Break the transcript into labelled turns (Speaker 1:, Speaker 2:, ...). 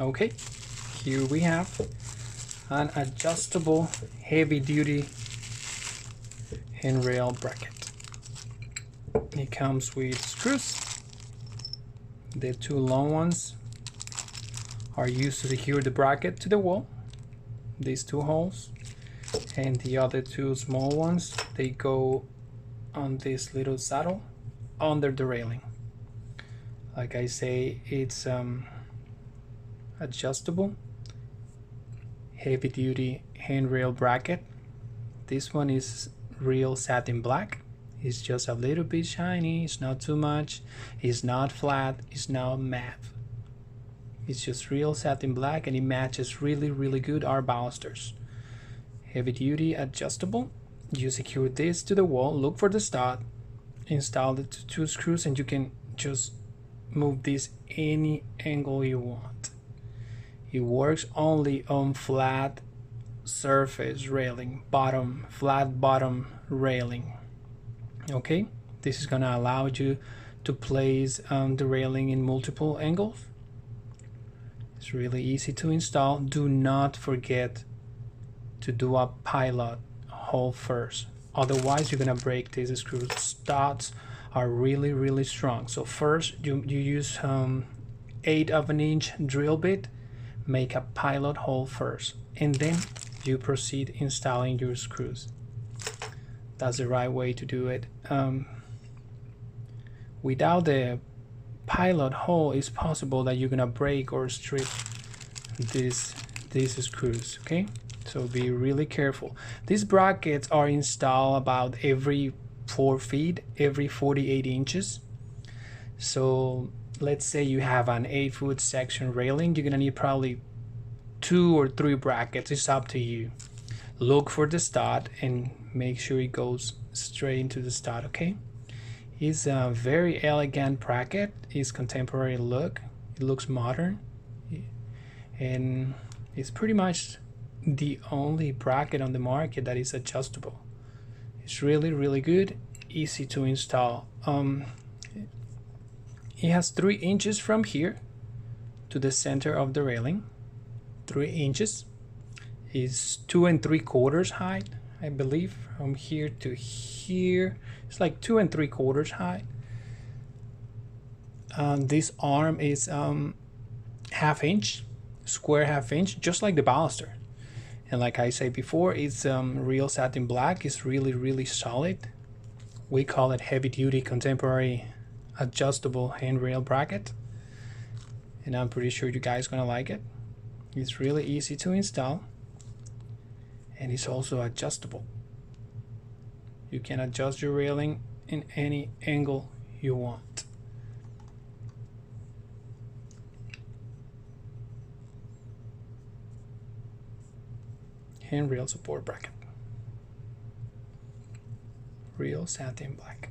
Speaker 1: Okay, here we have an adjustable heavy-duty handrail bracket. It comes with screws. The two long ones are used to secure the bracket to the wall, these two holes, and the other two small ones, they go on this little saddle under the railing. Like I say, it's adjustable heavy-duty handrail bracket. This one is real satin black. It's just a little bit shiny, it's not too much, it's not flat, it's not matte. It's just real satin black, and it matches really good our balusters. Heavy duty, adjustable. You secure this to the wall, look for the stud, install the two screws, and you can just move this any angle you want. It works only on flat surface railing, flat bottom railing. Okay, this is gonna allow you to place the railing in multiple angles. It's really easy to install. Do not forget to do a pilot hole first, otherwise you're gonna break these screws. Studs are really strong. So first you use 1/8 of an inch drill bit, make a pilot hole first, and then you proceed installing your screws. That's the right way to do it. Without the pilot hole, it's possible that you're gonna break or strip these screws. Okay, so be really careful. These brackets are installed about every 4 feet, every 48 inches. So let's say you have an 8-foot section railing, you're gonna need probably 2 or 3 brackets. It's up to you. Look for the stud and make sure it goes straight into the stud. Okay, it's a very elegant bracket. It's contemporary look, it looks modern, and it's pretty much the only bracket on the market that is adjustable. It's really good, easy to install. It has 3 inches from here to the center of the railing. 3 inches is 2 3/4 height, I believe. From here to here, it's like 2 3/4 height. This arm is 1/2 inch, square 1/2 inch, just like the baluster. And like I said before, it's real satin black. It's really solid. We call it heavy duty contemporary adjustable handrail bracket, and I'm pretty sure you guys gonna like it. It's really easy to install, and it's also adjustable. You can adjust your railing in any angle you want. Handrail support bracket, real satin black.